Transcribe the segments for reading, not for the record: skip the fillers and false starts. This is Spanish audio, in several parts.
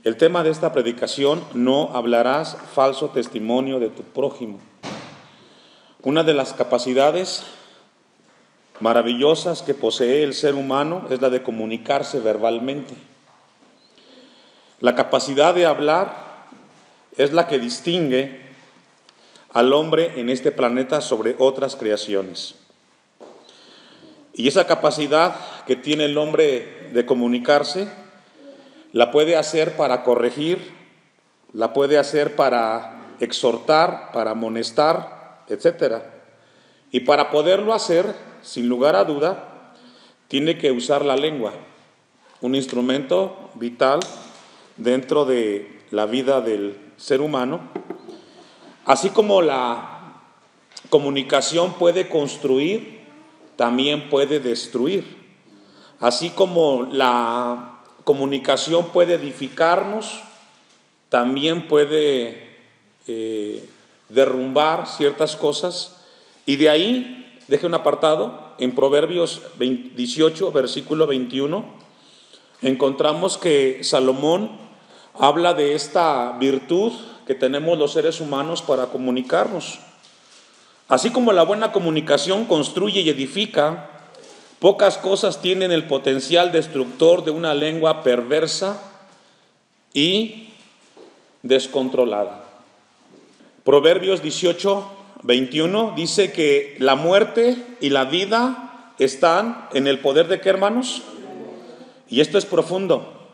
El tema de esta predicación: no hablarás falso testimonio de tu prójimo. Una de las capacidades maravillosas que posee el ser humano es la de comunicarse verbalmente. La capacidad de hablar es la que distingue al hombre en este planeta sobre otras creaciones. Y esa capacidad que tiene el hombre de comunicarse, la puede hacer para corregir, la puede hacer para exhortar, para amonestar, etc. Y para poderlo hacer, sin lugar a duda, tiene que usar la lengua, un instrumento vital dentro de la vida del ser humano. Así como la comunicación puede construir, también puede destruir. Así como la comunicación puede edificarnos, también puede derrumbar ciertas cosas. Y de ahí, deje un apartado, en Proverbios 18, versículo 21, encontramos que Salomón habla de esta virtud que tenemos los seres humanos para comunicarnos. Así como la buena comunicación construye y edifica, pocas cosas tienen el potencial destructor de una lengua perversa y descontrolada. Proverbios 18, 21 dice que la muerte y la vida están en el poder de ¿qué, hermanos? Y esto es profundo.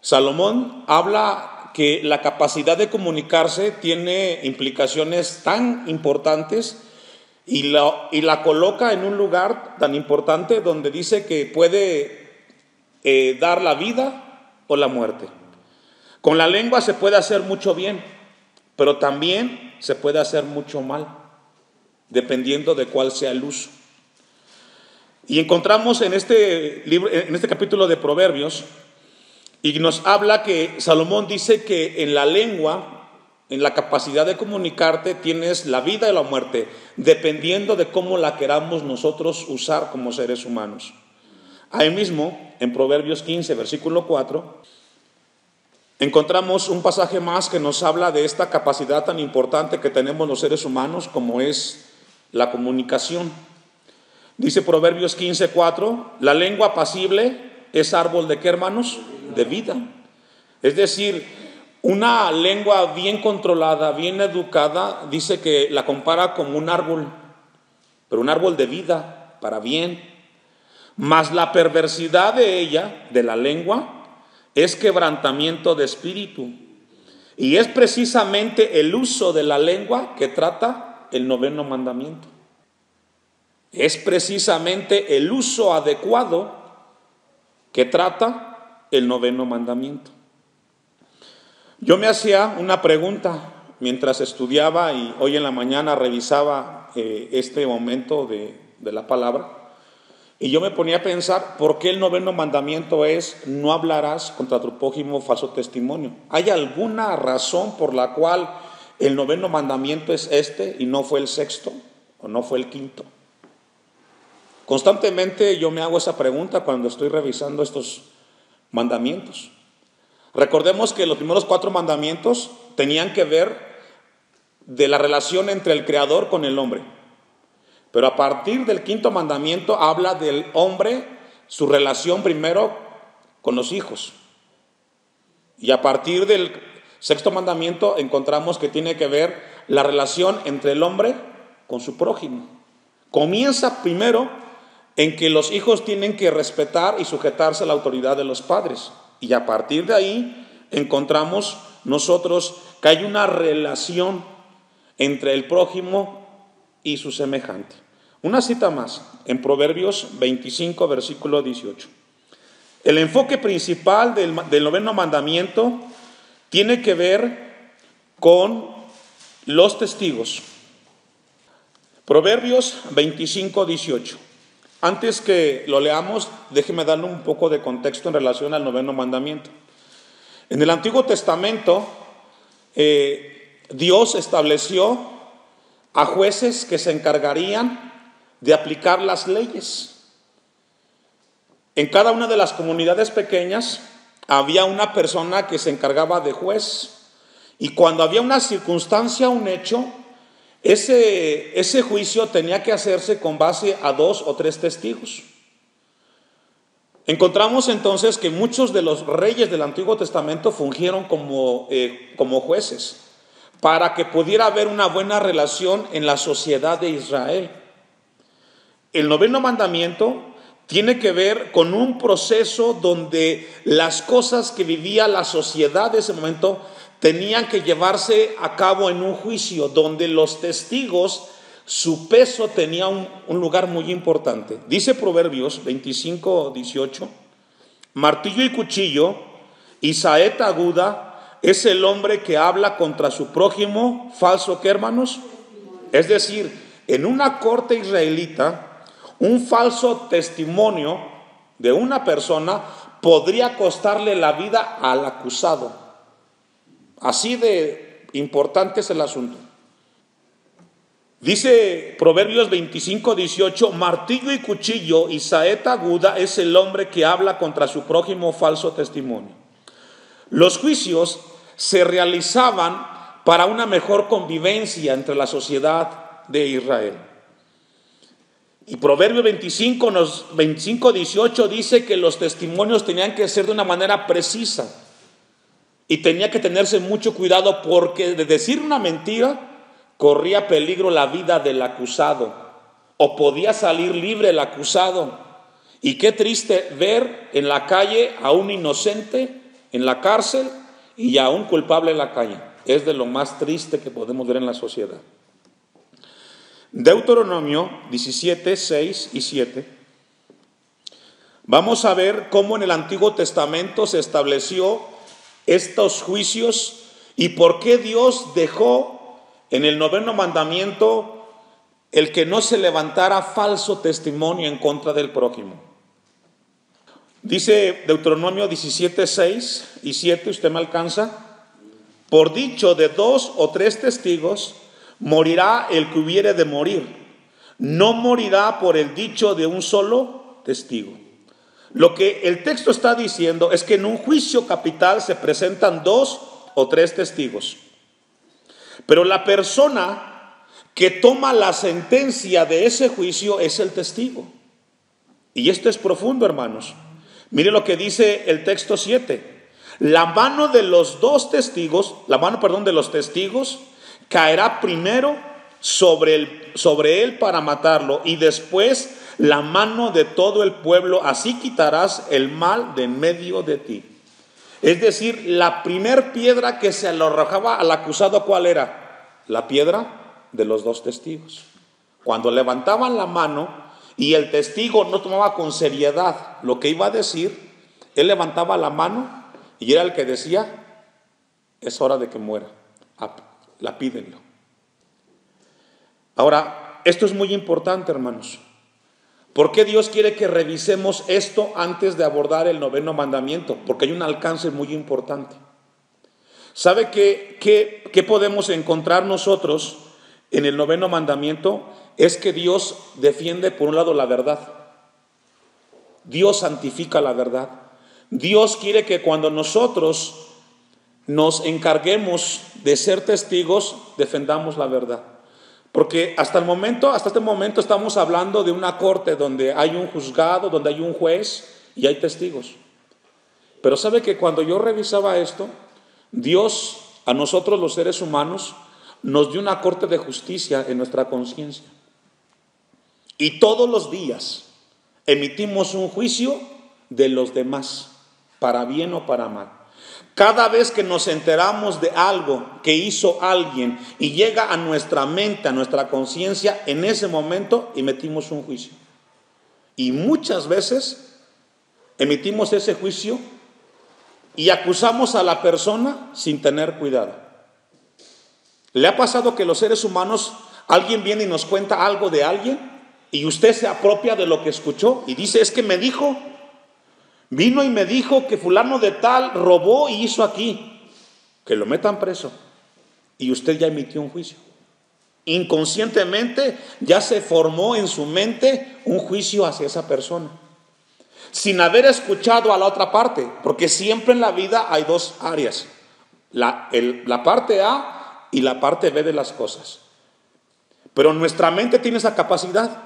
Salomón habla que la capacidad de comunicarse tiene implicaciones tan importantes y la coloca en un lugar tan importante donde dice que puede dar la vida o la muerte. Con la lengua se puede hacer mucho bien, pero también se puede hacer mucho mal, dependiendo de cuál sea el uso. Y encontramos en este libro, en este capítulo de Proverbios, y nos habla que Salomón dice que en la lengua, en la capacidad de comunicarte, tienes la vida y la muerte, dependiendo de cómo la queramos nosotros usar como seres humanos. Ahí mismo, en Proverbios 15, versículo 4, encontramos un pasaje más que nos habla de esta capacidad tan importante que tenemos los seres humanos, como es la comunicación. Dice Proverbios 15, 4, la lengua apacible es árbol de ¿qué, hermanos? De vida. Es decir, una lengua bien controlada, bien educada, dice que la compara como un árbol, pero un árbol de vida, para bien. Mas la perversidad de ella, de la lengua, es quebrantamiento de espíritu. Y es precisamente el uso de la lengua que trata el 9º mandamiento. Es precisamente el uso adecuado que trata el 9º mandamiento. Yo me hacía una pregunta mientras estudiaba y hoy en la mañana revisaba este momento de la palabra, y yo me ponía a pensar, ¿por qué el 9º mandamiento es no hablarás contra tu prójimo falso testimonio? ¿Hay alguna razón por la cual el 9º mandamiento es este y no fue el 6º o no fue el 5º? Constantemente yo me hago esa pregunta cuando estoy revisando estos mandamientos. Recordemos que los primeros 4 mandamientos tenían que ver de la relación entre el Creador con el hombre. Pero a partir del 5º mandamiento habla del hombre, su relación primero con los hijos. Y a partir del 6º mandamiento encontramos que tiene que ver la relación entre el hombre con su prójimo. Comienza primero en que los hijos tienen que respetar y sujetarse a la autoridad de los padres. Y a partir de ahí encontramos nosotros que hay una relación entre el prójimo y su semejante. Una cita más, en Proverbios 25, versículo 18. El enfoque principal del 9º mandamiento tiene que ver con los testigos. Proverbios 25, 18. Antes que lo leamos, déjeme darle un poco de contexto en relación al 9º mandamiento. En el Antiguo Testamento, Dios estableció a jueces que se encargarían de aplicar las leyes. En cada una de las comunidades pequeñas había una persona que se encargaba de juez. Y cuando había una circunstancia, un hecho, ese juicio tenía que hacerse con base a 2 o 3 testigos. Encontramos entonces que muchos de los reyes del Antiguo Testamento fungieron como jueces para que pudiera haber una buena relación en la sociedad de Israel. El 9º mandamiento tiene que ver con un proceso donde las cosas que vivía la sociedad de ese momento tenían que llevarse a cabo en un juicio, donde los testigos, su peso tenía un lugar muy importante. Dice Proverbios 25:18, martillo y cuchillo y saeta aguda es el hombre que habla contra su prójimo, falso, ¿qué, hermanos? Es decir, en una corte israelita, un falso testimonio de una persona podría costarle la vida al acusado. Así de importante es el asunto. Dice Proverbios 25:18, martillo y cuchillo y saeta aguda es el hombre que habla contra su prójimo, falso testimonio. Los juicios se realizaban para una mejor convivencia entre la sociedad de Israel. Y Proverbios 25:18 dice que los testimonios tenían que ser de una manera precisa. Y tenía que tenerse mucho cuidado porque de decir una mentira corría peligro la vida del acusado o podía salir libre el acusado. Y qué triste ver en la calle a un inocente en la cárcel y a un culpable en la calle. Es de lo más triste que podemos ver en la sociedad. Deuteronomio 17:6 y 7. Vamos a ver cómo en el Antiguo Testamento se estableció estos juicios y por qué Dios dejó en el 9º mandamiento el que no se levantara falso testimonio en contra del prójimo. Dice Deuteronomio 17:6 y 7, ¿usted me alcanza? Por dicho de 2 o 3 testigos morirá el que hubiere de morir, no morirá por el dicho de un solo testigo. Lo que el texto está diciendo es que en un juicio capital se presentan 2 o 3 testigos. Pero la persona que toma la sentencia de ese juicio es el testigo. Y esto es profundo, hermanos. Mire lo que dice el texto 7. La mano de los testigos caerá primero sobre él para matarlo y después la mano de todo el pueblo, así quitarás el mal de en medio de ti. Es decir, la primer piedra que se le arrojaba al acusado, ¿cuál era? La piedra de los 2 testigos. Cuando levantaban la mano y el testigo no tomaba con seriedad lo que iba a decir, él levantaba la mano y era el que decía, es hora de que muera, lapídenlo. Ahora, esto es muy importante, hermanos. ¿Por qué Dios quiere que revisemos esto antes de abordar el 9º mandamiento? Porque hay un alcance muy importante. ¿Sabe qué podemos encontrar nosotros en el 9º mandamiento? Es que Dios defiende por un lado la verdad. Dios santifica la verdad. Dios quiere que cuando nosotros nos encarguemos de ser testigos, defendamos la verdad. Porque hasta este momento estamos hablando de una corte donde hay un juzgado, donde hay un juez y hay testigos. Pero sabe que cuando yo revisaba esto, Dios a nosotros los seres humanos nos dio una corte de justicia en nuestra conciencia. Y todos los días emitimos un juicio de los demás, para bien o para mal. Cada vez que nos enteramos de algo que hizo alguien y llega a nuestra mente, a nuestra conciencia, en ese momento emitimos un juicio. Y muchas veces emitimos ese juicio y acusamos a la persona sin tener cuidado. ¿Le ha pasado que los seres humanos, alguien viene y nos cuenta algo de alguien y usted se apropia de lo que escuchó y dice, es que me dijo, vino y me dijo que fulano de tal robó y hizo aquí, que lo metan preso? Y usted ya emitió un juicio. Inconscientemente ya se formó en su mente un juicio hacia esa persona. sin haber escuchado a la otra parte, porque siempre en la vida hay dos áreas, la parte A y la parte B de las cosas. Pero nuestra mente tiene esa capacidad.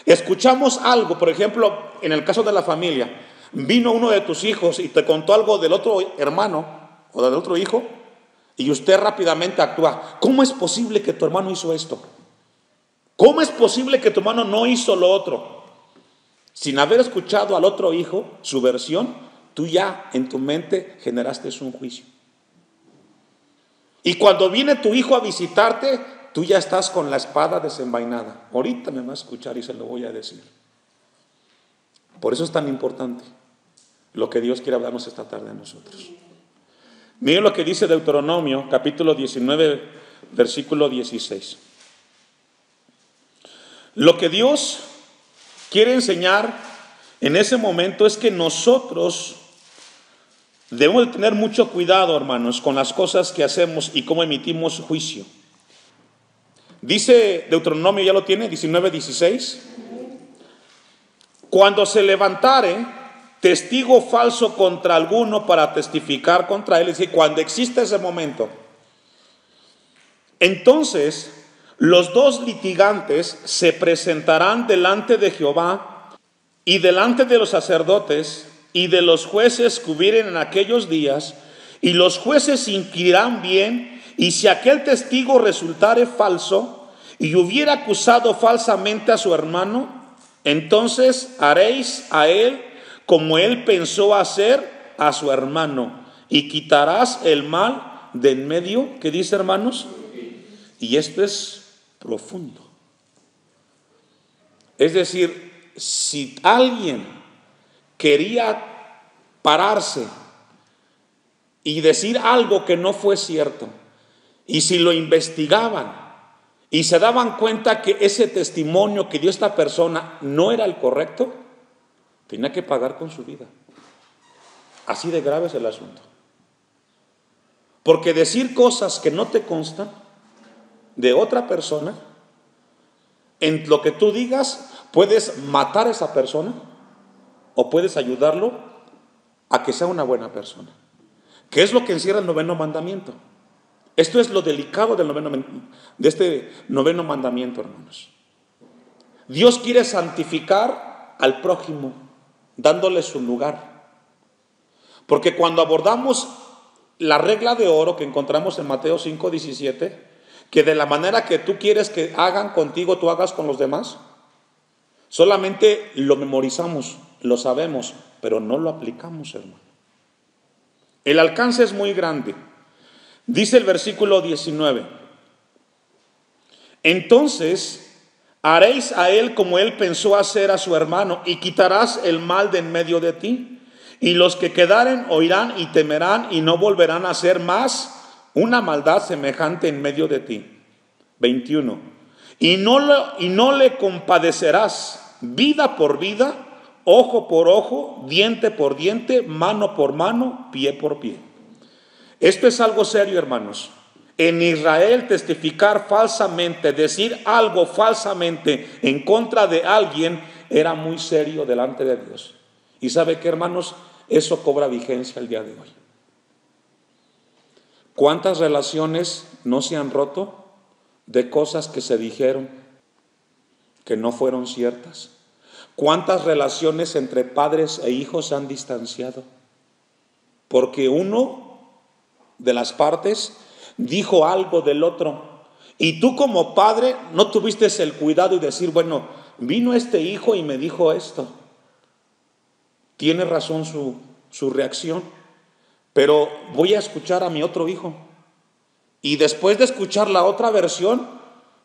Escuchamos algo, por ejemplo, en el caso de la familia, vino uno de tus hijos y te contó algo del otro hermano o del otro hijo, y usted rápidamente actúa. ¿Cómo es posible que tu hermano hizo esto? ¿Cómo es posible que tu hermano no hizo lo otro? Sin haber escuchado al otro hijo, su versión, tú ya en tu mente generaste un juicio. Y cuando viene tu hijo a visitarte, tú ya estás con la espada desenvainada. Ahorita me va a escuchar y se lo voy a decir. Por eso es tan importante lo que Dios quiere hablarnos esta tarde a nosotros. Miren lo que dice Deuteronomio, capítulo 19, versículo 16. Lo que Dios quiere enseñar en ese momento es que nosotros debemos de tener mucho cuidado, hermanos, con las cosas que hacemos y cómo emitimos juicio. Dice Deuteronomio, ya lo tiene, 19:16. Cuando se levantare testigo falso contra alguno para testificar contra él, es decir, cuando existe ese momento, entonces los dos litigantes se presentarán delante de Jehová y delante de los sacerdotes y de los jueces que hubieren en aquellos días, y los jueces inquirirán bien, y si aquel testigo resultare falso y hubiera acusado falsamente a su hermano, entonces haréis a él como él pensó hacer a su hermano, y quitarás el mal de en medio. ¿Qué dice, hermanos? Y esto es profundo. Es decir, si alguien quería pararse y decir algo que no fue cierto, y si lo investigaban y se daban cuenta que ese testimonio que dio esta persona no era el correcto, tenía que pagar con su vida. Así de grave es el asunto. Porque decir cosas que no te constan de otra persona, en lo que tú digas, puedes matar a esa persona o puedes ayudarlo a que sea una buena persona. ¿Qué es lo que encierra el noveno mandamiento? Esto es lo delicado de este noveno mandamiento, hermanos. Dios quiere santificar al prójimo, dándole su lugar. Porque cuando abordamos la regla de oro que encontramos en Mateo 5:17, que de la manera que tú quieres que hagan contigo, tú hagas con los demás, solamente lo memorizamos, lo sabemos, pero no lo aplicamos, hermano. El alcance es muy grande. Dice el versículo 19: entonces haréis a él como él pensó hacer a su hermano, y quitarás el mal de en medio de ti. Y los que quedaren oirán y temerán, y no volverán a hacer más una maldad semejante en medio de ti. 21. Y no le compadecerás vida por vida, ojo por ojo, diente por diente, mano por mano, pie por pie. Esto es algo serio, hermanos. En Israel, testificar falsamente, decir algo falsamente en contra de alguien, era muy serio delante de Dios. Y ¿sabe qué, hermanos? Eso cobra vigencia el día de hoy. ¿Cuántas relaciones no se han roto de cosas que se dijeron que no fueron ciertas? ¿Cuántas relaciones entre padres e hijos se han distanciado? Porque uno de las partes dijo algo del otro, y tú como padre no tuviste el cuidado y decir, bueno, vino este hijo y me dijo esto. Tiene razón su reacción, pero voy a escuchar a mi otro hijo, y después de escuchar la otra versión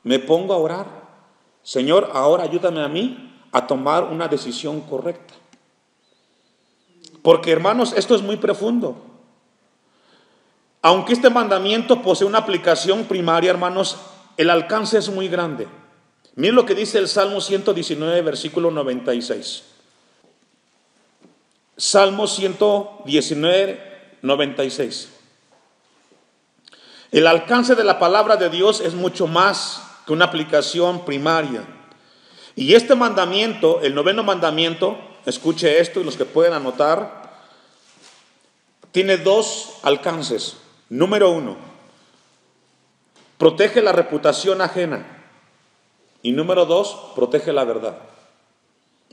me pongo a orar. Señor, ahora ayúdame a mí a tomar una decisión correcta. Porque, hermanos, esto es muy profundo. Aunque este mandamiento posee una aplicación primaria, hermanos, el alcance es muy grande. Miren lo que dice el Salmo 119, versículo 96. Salmo 119, 96. El alcance de la palabra de Dios es mucho más que una aplicación primaria. Y este mandamiento, el noveno mandamiento, escuche esto y los que pueden anotar, tiene dos alcances. Número uno, protege la reputación ajena. Y número dos, protege la verdad.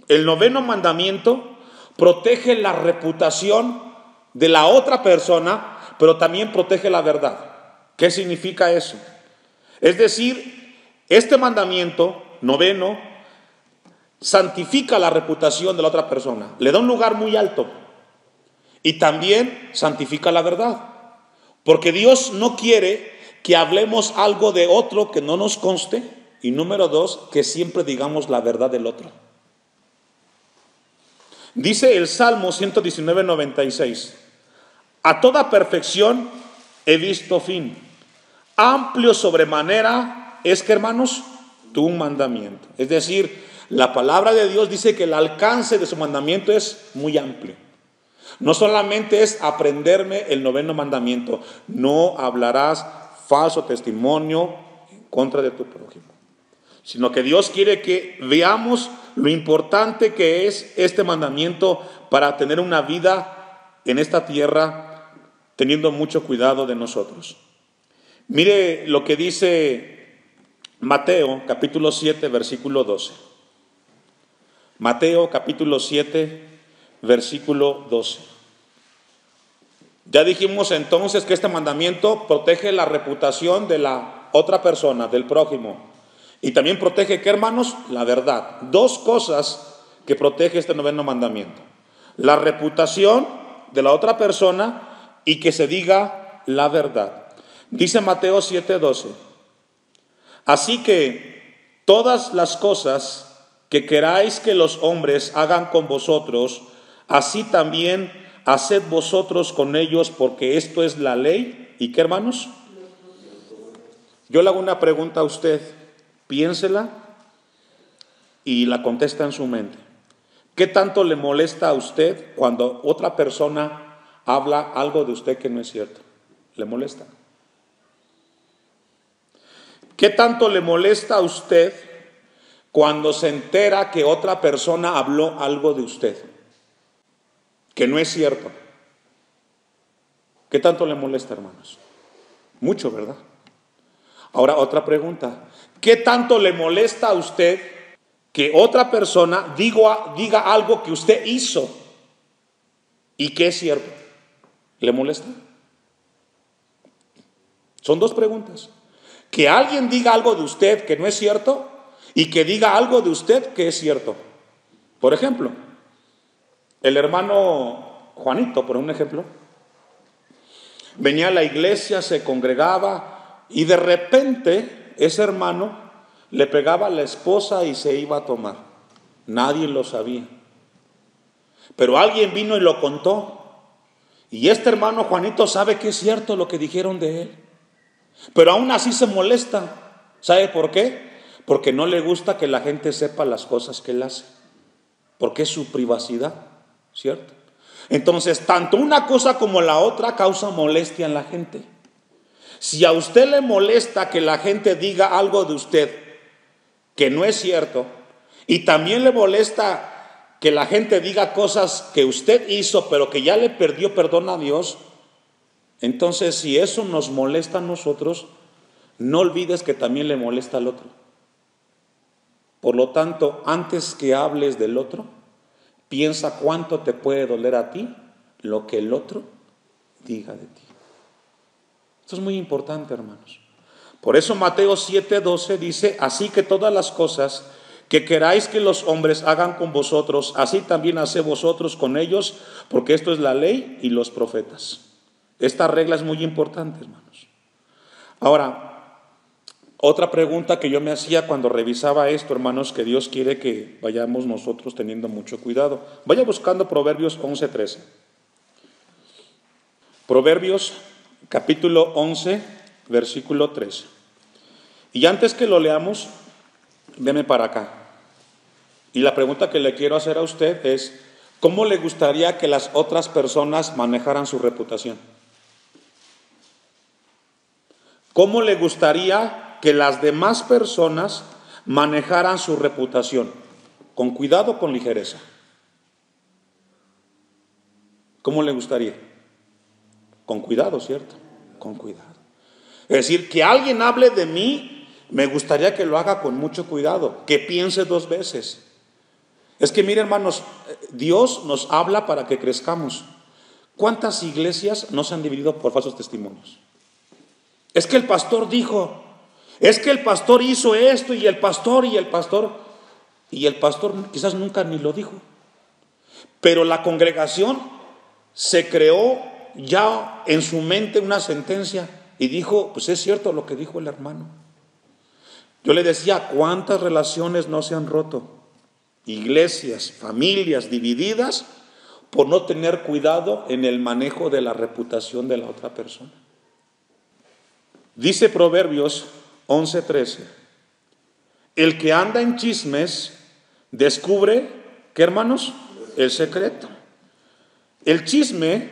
El noveno mandamiento protege la reputación de la otra persona, pero también protege la verdad. ¿Qué significa eso? Es decir, este mandamiento noveno santifica la reputación de la otra persona, le da un lugar muy alto y también santifica la verdad, porque Dios no quiere que hablemos algo de otro que no nos conste, y número dos, que siempre digamos la verdad del otro. Dice el Salmo 119:96, a toda perfección he visto fin, amplio sobremanera es que, hermanos, tu mandamiento. Es decir, la palabra de Dios dice que el alcance de su mandamiento es muy amplio. No solamente es aprenderme el noveno mandamiento, no hablarás falso testimonio en contra de tu prójimo, sino que Dios quiere que veamos lo importante que es este mandamiento para tener una vida en esta tierra, teniendo mucho cuidado de nosotros. Mire lo que dice Mateo capítulo 7, versículo 12. Mateo capítulo 7, versículo 12. Ya dijimos entonces que este mandamiento protege la reputación de la otra persona, del prójimo. Y también protege, ¿qué, hermanos? La verdad. Dos cosas que protege este noveno mandamiento: la reputación de la otra persona y que se diga la verdad. Dice Mateo 7:12, así que todas las cosas que queráis que los hombres hagan con vosotros, así también haced vosotros con ellos, porque esto es la ley. ¿Y qué, hermanos? Yo le hago una pregunta a usted, piénsela y la contesta en su mente. ¿Qué tanto le molesta a usted cuando otra persona habla algo de usted que no es cierto? ¿Le molesta? ¿Qué tanto le molesta a usted cuando se entera que otra persona habló algo de usted que no es cierto? ¿Qué tanto le molesta, hermanos? Mucho, ¿verdad? Ahora otra pregunta. ¿Qué tanto le molesta a usted que otra persona diga algo que usted hizo y que es cierto? ¿Le molesta? Son dos preguntas. Que alguien diga algo de usted que no es cierto y que diga algo de usted que es cierto. Por ejemplo, el hermano Juanito, por un ejemplo, venía a la iglesia, se congregaba y de repente ese hermano le pegaba a la esposa y se iba a tomar. Nadie lo sabía, pero alguien vino y lo contó, y este hermano Juanito sabe que es cierto lo que dijeron de él, pero aún así se molesta. ¿Sabe por qué? Porque no le gusta que la gente sepa las cosas que él hace, porque es su privacidad, ¿cierto? Entonces, tanto una cosa como la otra causa molestia en la gente. Si a usted le molesta que la gente diga algo de usted que no es cierto, y también le molesta que la gente diga cosas que usted hizo pero que ya le perdió perdón a Dios, entonces si eso nos molesta a nosotros, no olvides que también le molesta al otro. Por lo tanto, antes que hables del otro, piensa cuánto te puede doler a ti lo que el otro diga de ti. Esto es muy importante, hermanos. Por eso Mateo 7:12 dice, así que todas las cosas que queráis que los hombres hagan con vosotros, así también haced vosotros con ellos, porque esto es la ley y los profetas. Esta regla es muy importante, hermanos. Ahora, otra pregunta que yo me hacía cuando revisaba esto, hermanos, que Dios quiere que vayamos nosotros teniendo mucho cuidado. Vaya buscando Proverbios 11:13. Proverbios capítulo 11, versículo 13. Y antes que lo leamos, deme para acá. Y la pregunta que le quiero hacer a usted es, ¿cómo le gustaría que las otras personas manejaran su reputación? ¿Cómo le gustaría que las demás personas manejaran su reputación? ¿Con cuidado o con ligereza? ¿Cómo le gustaría? Con cuidado, ¿cierto? Con cuidado. Es decir, que alguien hable de mí, me gustaría que lo haga con mucho cuidado, que piense 2 veces. Es que mire, hermanos, Dios nos habla para que crezcamos. ¿Cuántas iglesias no se han dividido por falsos testimonios? Es que el pastor dijo, es que el pastor hizo esto y el pastor quizás nunca ni lo dijo. Pero la congregación se creó ya en su mente una sentencia y dijo, pues es cierto lo que dijo el hermano. Yo le decía, ¿cuántas relaciones no se han roto? Iglesias, familias divididas por no tener cuidado en el manejo de la reputación de la otra persona. Dice Proverbios 11:13, el que anda en chismes descubre, ¿qué, hermanos? El secreto. El chisme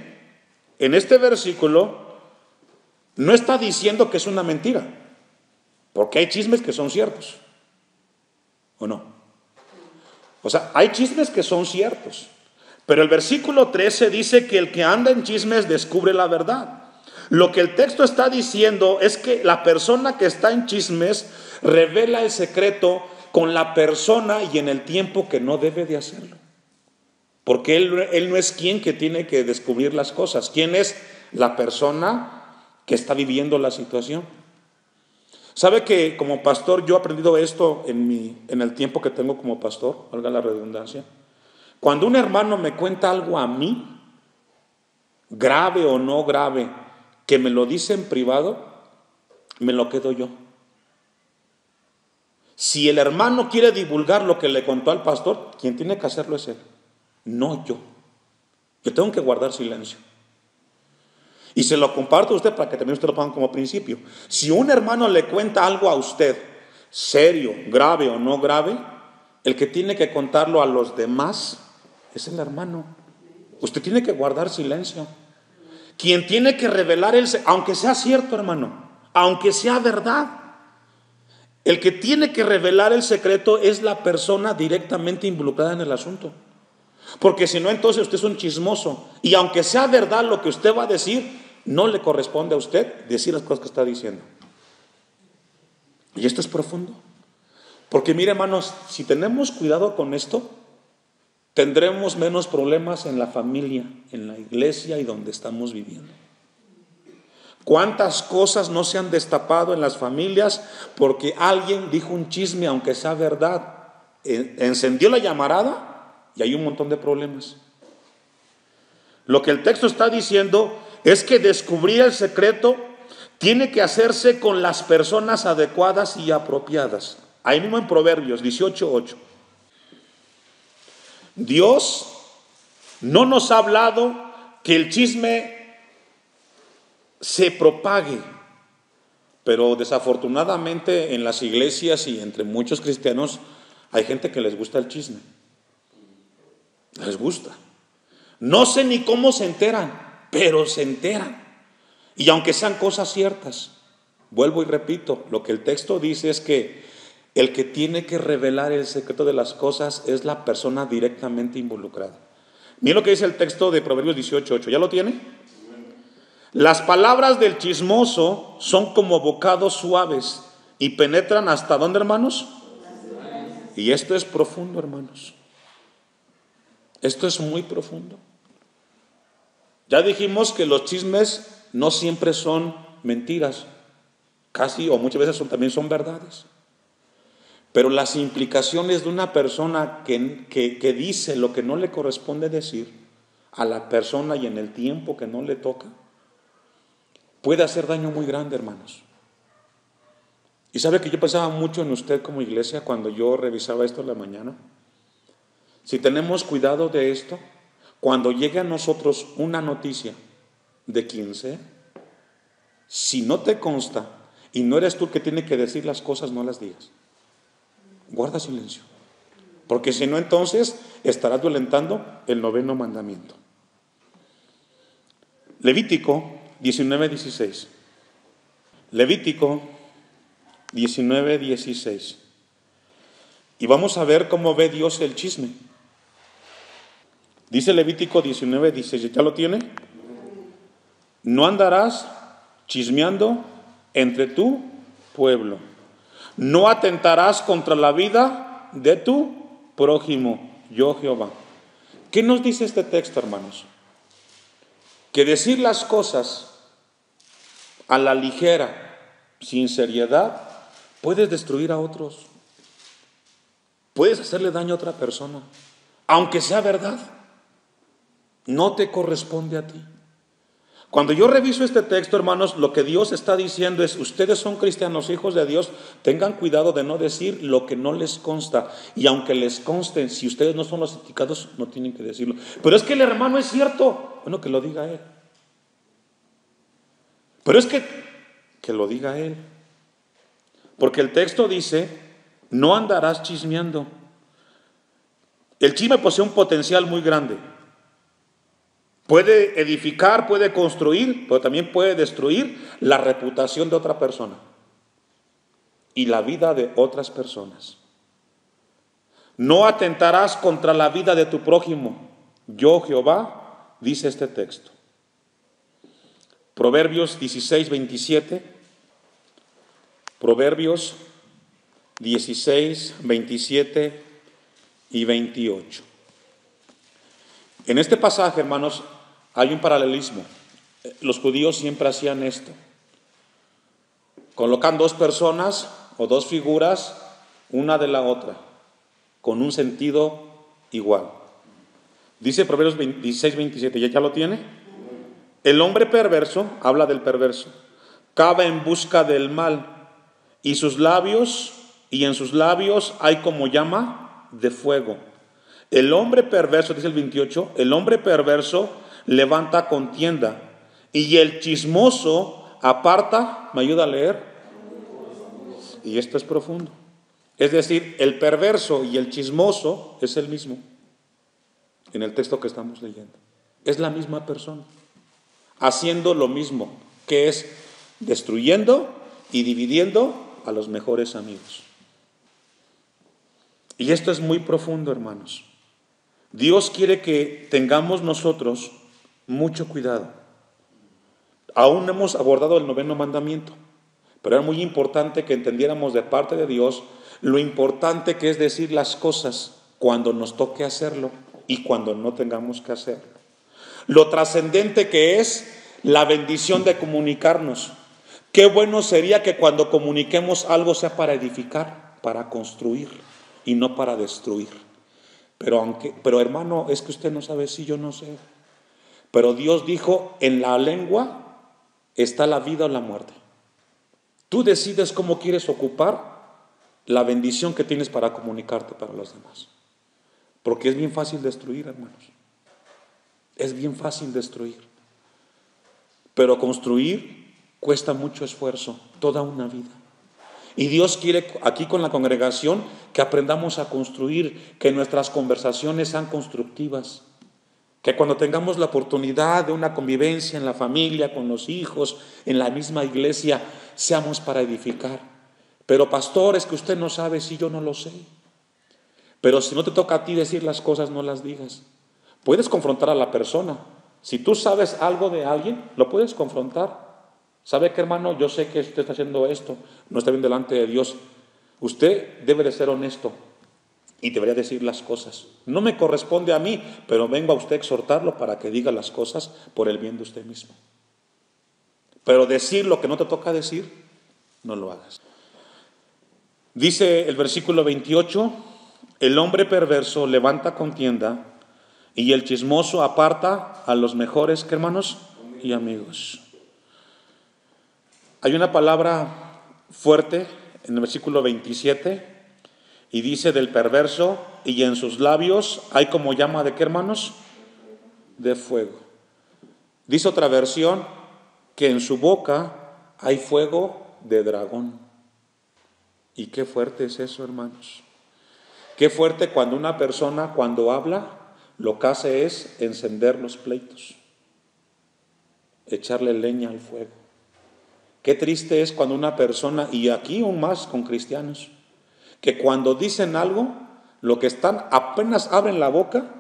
en este versículo no está diciendo que es una mentira, porque hay chismes que son ciertos, ¿o no? O sea, hay chismes que son ciertos, pero el versículo 13 dice que el que anda en chismes descubre la verdad. Lo que el texto está diciendo es que la persona que está en chismes revela el secreto con la persona y en el tiempo que no debe de hacerlo. Porque él no es quien que tiene que descubrir las cosas. ¿Quién es? La persona que está viviendo la situación. ¿Sabe que como pastor yo he aprendido esto en el tiempo que tengo como pastor? Valga la redundancia. Cuando un hermano me cuenta algo a mí, grave o no grave, que me lo dice en privado, me lo quedo yo. Si el hermano quiere divulgar lo que le contó al pastor, quien tiene que hacerlo es él, no yo. Yo tengo que guardar silencio. Y se lo comparto a usted para que también usted lo ponga como principio. Si un hermano le cuenta algo a usted, serio, grave o no grave, el que tiene que contarlo a los demás es el hermano. Usted tiene que guardar silencio. Quien tiene que revelar aunque sea cierto, hermano, aunque sea verdad, el que tiene que revelar el secreto es la persona directamente involucrada en el asunto. Porque si no, entonces usted es un chismoso. Y aunque sea verdad lo que usted va a decir, no le corresponde a usted decir las cosas que está diciendo. Y esto es profundo. Porque mire, hermanos, si tenemos cuidado con esto, tendremos menos problemas en la familia, en la iglesia y donde estamos viviendo. ¿Cuántas cosas no se han destapado en las familias porque alguien dijo un chisme, aunque sea verdad? Encendió la llamarada y hay un montón de problemas. Lo que el texto está diciendo es que descubrir el secreto tiene que hacerse con las personas adecuadas y apropiadas. Ahí mismo en Proverbios 18:8. Dios no nos ha hablado que el chisme se propague, pero desafortunadamente en las iglesias y entre muchos cristianos hay gente que les gusta el chisme. Les gusta. No sé ni cómo se enteran, pero se enteran. Y aunque sean cosas ciertas, vuelvo y repito, lo que el texto dice es que el que tiene que revelar el secreto de las cosas es la persona directamente involucrada. Miren lo que dice el texto de Proverbios 18:8. ¿Ya lo tiene? Las palabras del chismoso son como bocados suaves y penetran hasta ¿dónde, hermanos? Y esto es profundo, hermanos. Esto es muy profundo. Ya dijimos que los chismes no siempre son mentiras, casi o muchas veces también son verdades. Pero las implicaciones de una persona que dice lo que no le corresponde decir a la persona y en el tiempo que no le toca, puede hacer daño muy grande, hermanos. Y sabe que yo pensaba mucho en usted como iglesia cuando yo revisaba esto en la mañana. Si tenemos cuidado de esto, cuando llegue a nosotros una noticia de 15, si no te consta y no eres tú el que tiene que decir las cosas, no las digas. Guarda silencio. Porque si no, entonces estarás violentando el 9º mandamiento. Levítico 19:16. Levítico 19:16. Y vamos a ver cómo ve Dios el chisme. Dice Levítico 19, dice, ¿ya lo tiene? No andarás chismeando entre tu pueblo. No atentarás contra la vida de tu prójimo, yo Jehová. ¿Qué nos dice este texto, hermanos? Que decir las cosas a la ligera, sin seriedad, puedes destruir a otros. Puedes hacerle daño a otra persona, aunque sea verdad. No te corresponde a ti. Cuando yo reviso este texto, hermanos, lo que Dios está diciendo es: ustedes son cristianos, hijos de Dios, tengan cuidado de no decir lo que no les consta. Y aunque les conste, si ustedes no son los indicados, no tienen que decirlo. Pero es que el hermano es cierto. Bueno, que lo diga él. Pero es que lo diga él. Porque el texto dice: no andarás chismeando. El chisme posee un potencial muy grande. Puede edificar, puede construir, pero también puede destruir la reputación de otra persona y la vida de otras personas. No atentarás contra la vida de tu prójimo, yo Jehová, dice este texto. Proverbios 16, 27. Proverbios 16, 27 y 28. En este pasaje, hermanos, hay un paralelismo. Los judíos siempre hacían esto. Colocan dos personas o dos figuras, una de la otra, con un sentido igual. Dice Proverbios 16, 27, ¿ya lo tiene? El hombre perverso, habla del perverso, cava en busca del mal, y en sus labios hay como llama de fuego. El hombre perverso, dice el 28, el hombre perverso levanta contienda y el chismoso aparta, ¿me ayuda a leer? Y esto es profundo. Es decir, el perverso y el chismoso es el mismo en el texto que estamos leyendo. Es la misma persona, haciendo lo mismo, que es destruyendo y dividiendo a los mejores amigos. Y esto es muy profundo, hermanos. Dios quiere que tengamos nosotros mucho cuidado. Aún no hemos abordado el 9º mandamiento, pero era muy importante que entendiéramos de parte de Dios lo importante que es decir las cosas cuando nos toque hacerlo y cuando no tengamos que hacerlo. Lo trascendente que es la bendición de comunicarnos. Qué bueno sería que cuando comuniquemos algo sea para edificar, para construir y no para destruir. Pero hermano, es que usted no sabe, si yo no sé. Pero Dios dijo: en la lengua está la vida o la muerte. Tú decides cómo quieres ocupar la bendición que tienes para comunicarte para los demás. Porque es bien fácil destruir, hermanos. Es bien fácil destruir. Pero construir cuesta mucho esfuerzo, toda una vida. Y Dios quiere aquí con la congregación que aprendamos a construir, que nuestras conversaciones sean constructivas, que cuando tengamos la oportunidad de una convivencia en la familia, con los hijos, en la misma iglesia, seamos para edificar. Pero pastor, es que usted no sabe, si yo no lo sé. Pero si no te toca a ti decir las cosas, no las digas. Puedes confrontar a la persona. Si tú sabes algo de alguien, lo puedes confrontar. ¿Sabe qué, hermano? Yo sé que usted está haciendo esto, no está bien delante de Dios. Usted debe de ser honesto y debería decir las cosas. No me corresponde a mí, pero vengo a usted a exhortarlo para que diga las cosas por el bien de usted mismo. Pero decir lo que no te toca decir, no lo hagas. Dice el versículo 28, el hombre perverso levanta contienda y el chismoso aparta a los mejores, ¿qué, hermanos? Y amigos. Hay una palabra fuerte en el versículo 27 y dice del perverso: y en sus labios hay como llama de ¿qué, hermanos? De fuego. Dice otra versión que en su boca hay fuego de dragón. Y qué fuerte es eso, hermanos. Qué fuerte cuando una persona, cuando habla, lo que hace es encender los pleitos, echarle leña al fuego. Qué triste es cuando una persona, y aquí aún más con cristianos, que cuando dicen algo, lo que están apenas abren la boca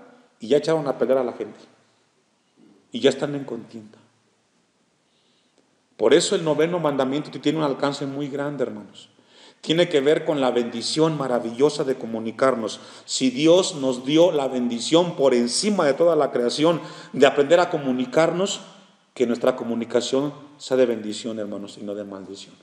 y ya echaron a pelear a la gente. Y ya están en contienda. Por eso el 9º mandamiento tiene un alcance muy grande, hermanos. Tiene que ver con la bendición maravillosa de comunicarnos. Si Dios nos dio la bendición por encima de toda la creación de aprender a comunicarnos, que nuestra comunicación sea de bendición, hermanos, y no de maldición.